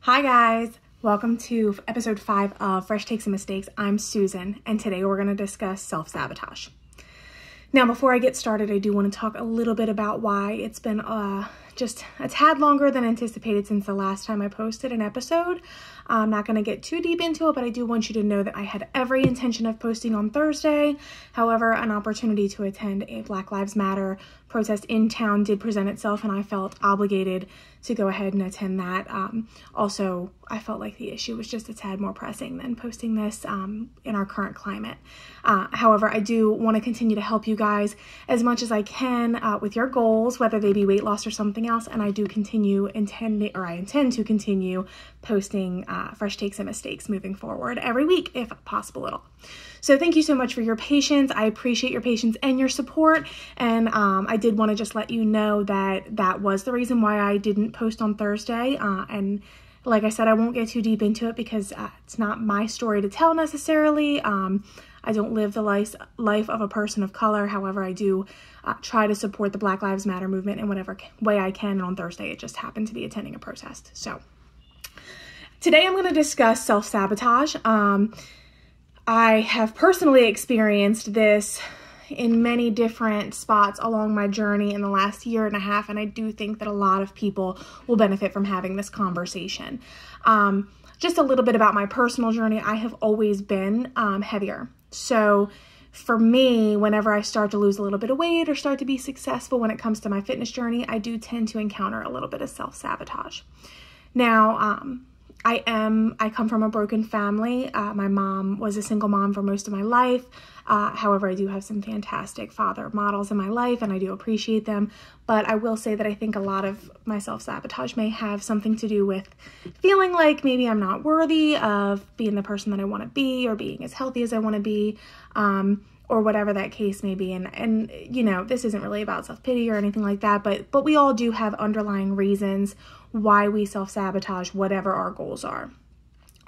Hi guys, welcome to episode 5 of Fresh Takes and Mistakes. I'm Susan, and today we're going to discuss self-sabotage. Now, before I get started, I do want to talk a little bit about why it's been just a tad longer than anticipated since the last time I posted an episode. I'm not going to get too deep into it, but I do want you to know that I had every intention of posting on Thursday. However, an opportunity to attend a Black Lives Matter protest in town did present itself, and I felt obligated to go ahead and attend that. Also, I felt like the issue was just a tad more pressing than posting this in our current climate. However, I do want to continue to help you guys as much as I can with your goals, whether they be weight loss or something else, and I intend to continue posting fresh takes and mistakes moving forward every week, if possible at all. So thank you so much for your patience. I appreciate your patience and your support, and I did want to just let you know that that was the reason why I didn't post on Thursday, and like I said, I won't get too deep into it because it's not my story to tell necessarily. I don't live the life of a person of color. However, I do try to support the Black Lives Matter movement in whatever way I can. And on Thursday, it just happened to be attending a protest. So today I'm going to discuss self-sabotage. I have personally experienced this in many different spots along my journey in the last year and a half, and I do think that a lot of people will benefit from having this conversation. Just a little bit about my personal journey. I have always been heavier. So for me, whenever I start to lose a little bit of weight or start to be successful when it comes to my fitness journey, I do tend to encounter a little bit of self-sabotage. Now, I come from a broken family. My mom was a single mom for most of my life. However, I do have some fantastic father models in my life, and I do appreciate them. But I will say that I think a lot of my self-sabotage may have something to do with feeling like maybe I'm not worthy of being the person that I want to be, or being as healthy as I want to be, or whatever that case may be. And you know, this isn't really about self-pity or anything like that, but we all do have underlying reasons why we self-sabotage whatever our goals are.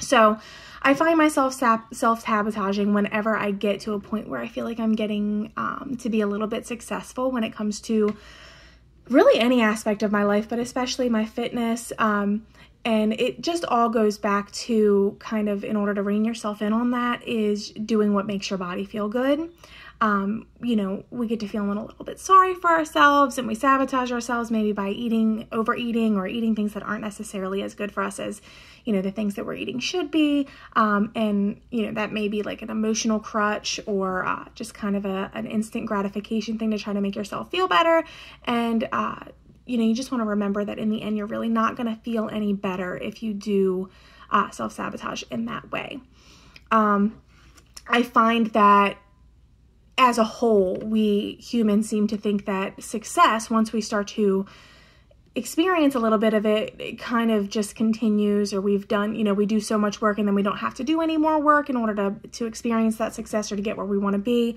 So I find myself self-sabotaging whenever I get to a point where I feel like I'm getting to be a little bit successful when it comes to really any aspect of my life, but especially my fitness. And it just all goes back to kind of, in order to rein yourself in on that, is doing what makes your body feel good. You know, we get to feeling a little bit sorry for ourselves, and we sabotage ourselves maybe by overeating or eating things that aren't necessarily as good for us as, you know, the things that we're eating should be. And, you know, that may be like an emotional crutch or just kind of an instant gratification thing to try to make yourself feel better. And, you know, you just want to remember that in the end, you're really not going to feel any better if you do self-sabotage in that way. I find that as a whole, we humans seem to think that success, once we start to experience a little bit of it, it kind of just continues, or we've done, you know, we do so much work and then we don't have to do any more work in order to experience that success or to get where we want to be.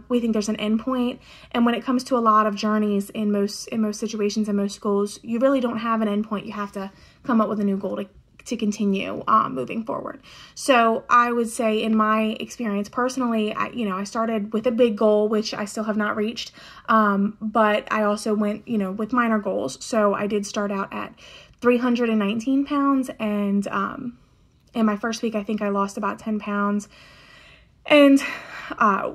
We think there's an end point. And when it comes to a lot of journeys in most situations and most goals, you really don't have an end point. You have to come up with a new goal to continue moving forward. So I would say, in my experience personally, I started with a big goal, which I still have not reached, but I also went, with minor goals. So I did start out at 319 pounds, and in my first week, I think I lost about 10 pounds, and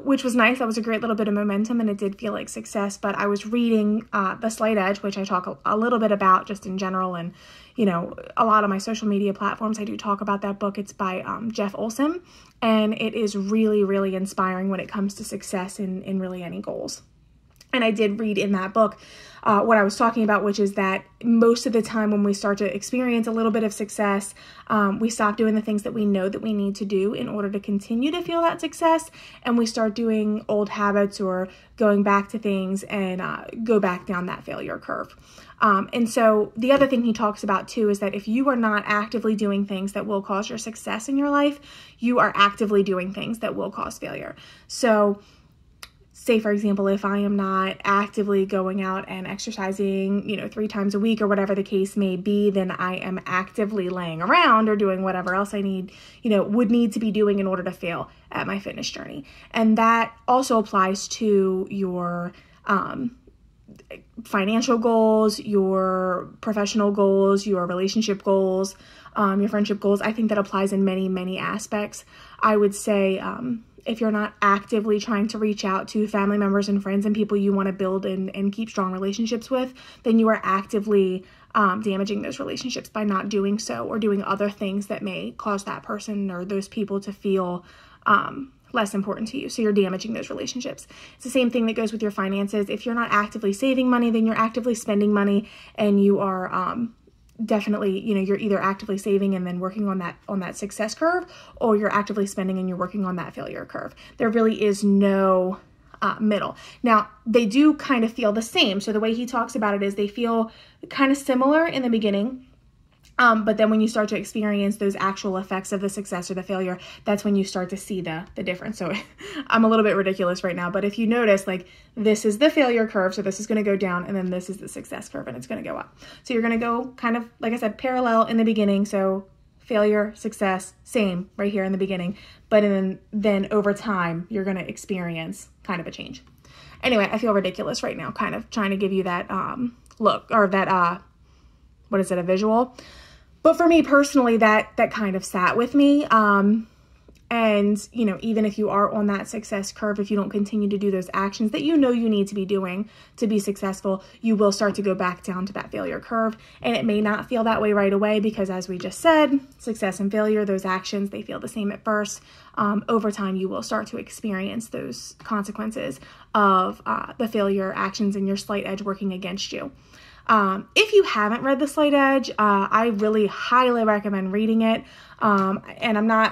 which was nice. That was a great little bit of momentum, and it did feel like success. But I was reading The Slight Edge, which I talk a little bit about just in general, and a lot of my social media platforms, I do talk about that book. It's by Jeff Olson, and it is really, really inspiring when it comes to success in really any goals. And I did read in that book what I was talking about, which is that most of the time when we start to experience a little bit of success, we stop doing the things that we know that we need to do in order to continue to feel that success, and we start doing old habits or going back to things and go back down that failure curve. And so the other thing he talks about too is that if you are not actively doing things that will cause your success in your life, you are actively doing things that will cause failure. So say, for example, if I am not actively going out and exercising, 3 times a week or whatever the case may be, then I am actively laying around or doing whatever else I would need to be doing in order to fail at my fitness journey. And that also applies to your financial goals, your professional goals, your relationship goals, your friendship goals. I think that applies in many, many aspects. I would say if you're not actively trying to reach out to family members and friends and people you want to build and keep strong relationships with, then you are actively damaging those relationships by not doing so, or doing other things that may cause that person or those people to feel less important to you. So you're damaging those relationships. It's the same thing that goes with your finances. If you're not actively saving money, then you're actively spending money, and you are definitely, you're either actively saving and then working on that success curve, or you're actively spending and you're working on that failure curve. There really is no middle. Now, they do kind of feel the same. So the way he talks about it is they feel kind of similar in the beginning. But then when you start to experience those actual effects of the success or the failure, that's when you start to see the difference. So I'm a little bit ridiculous right now, but if you notice, like, this is the failure curve, so this is going to go down, and then this is the success curve, and it's going to go up. So you're going to go kind of, like I said, parallel in the beginning. So failure, success, same right here in the beginning. But then over time, you're going to experience kind of a change. Anyway, I feel ridiculous right now, kind of trying to give you that look, or that, what is it, a visual? But for me personally, that kind of sat with me. And, even if you are on that success curve, if you don't continue to do those actions that you need to be doing to be successful, you will start to go back down to that failure curve. And it may not feel that way right away because, as we just said, success and failure, those actions, they feel the same at first. Over time, you will start to experience those consequences of the failure actions and your slight edge working against you. If you haven't read The Slight Edge, I really highly recommend reading it. And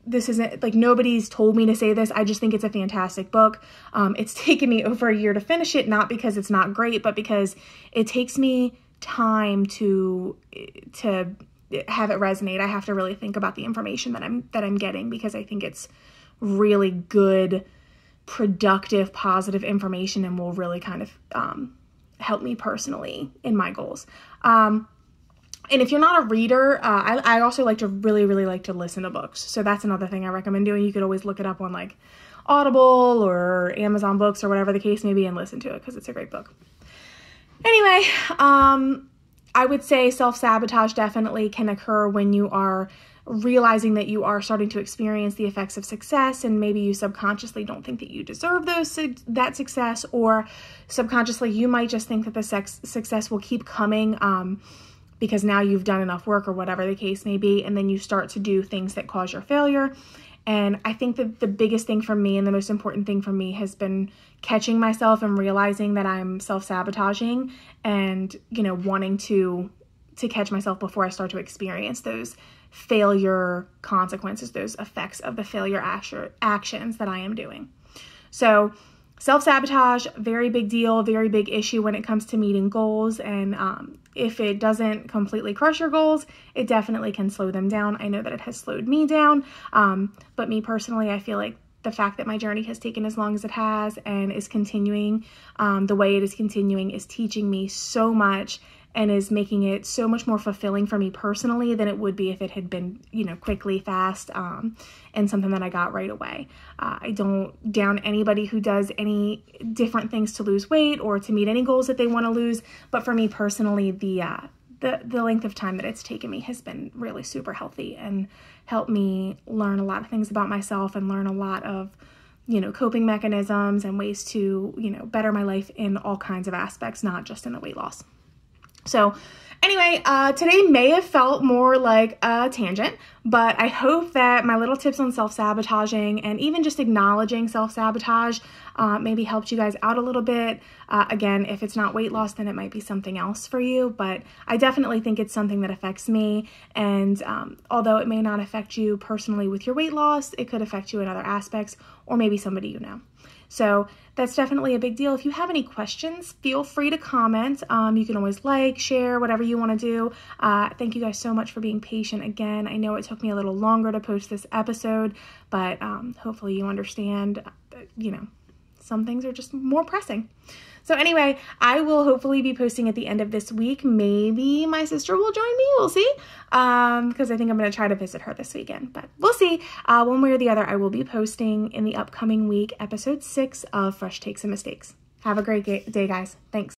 this isn't like, nobody's told me to say this. I just think it's a fantastic book. It's taken me over a year to finish it, not because it's not great, but because it takes me time to have it resonate. I have to really think about the information that I'm getting, because I think it's really good, productive, positive information, and will really kind of, help me personally in my goals. And if you're not a reader, I also really like to listen to books. So that's another thing I recommend doing. You could always look it up on like Audible or Amazon Books or whatever the case may be and listen to it, because it's a great book. Anyway, I would say self-sabotage definitely can occur when you are realizing that you are starting to experience the effects of success, and maybe you subconsciously don't think that you deserve that success, or subconsciously you might just think that the success will keep coming because now you've done enough work, or whatever the case may be, and then you start to do things that cause your failure. And I think that the biggest thing for me, and the most important thing for me, has been catching myself and realizing that I'm self-sabotaging, and wanting to catch myself before I start to experience those failure consequences, those effects of the failure actions that I am doing. So self-sabotage, very big deal, very big issue when it comes to meeting goals. And if it doesn't completely crush your goals, it definitely can slow them down. I know that it has slowed me down. But me personally, I feel like the fact that my journey has taken as long as it has and is continuing the way it is continuing is teaching me so much, and is making it so much more fulfilling for me personally than it would be if it had been, quickly, fast, and something that I got right away. I don't down anybody who does any different things to lose weight or to meet any goals that they want to lose. But for me personally, the length of time that it's taken me has been really super healthy, and helped me learn a lot of things about myself, and learn a lot of, coping mechanisms and ways to, better my life in all kinds of aspects, not just in the weight loss. So anyway, today may have felt more like a tangent, but I hope that my little tips on self-sabotaging, and even just acknowledging self-sabotage, maybe helped you guys out a little bit. Again, if it's not weight loss, then it might be something else for you, but I definitely think it's something that affects me. And although it may not affect you personally with your weight loss, it could affect you in other aspects, or maybe somebody you know. So that's definitely a big deal. If you have any questions, feel free to comment. You can always like, share, whatever you want to do. Thank you guys so much for being patient again. I know it took me a little longer to post this episode, but hopefully you understand, some things are just more pressing. So anyway, I will hopefully be posting at the end of this week. Maybe my sister will join me. We'll see. Because I think I'm going to try to visit her this weekend. But we'll see. One way or the other, I will be posting in the upcoming week, episode 6 of Fresh Takes and Mistakes. Have a great day, guys. Thanks.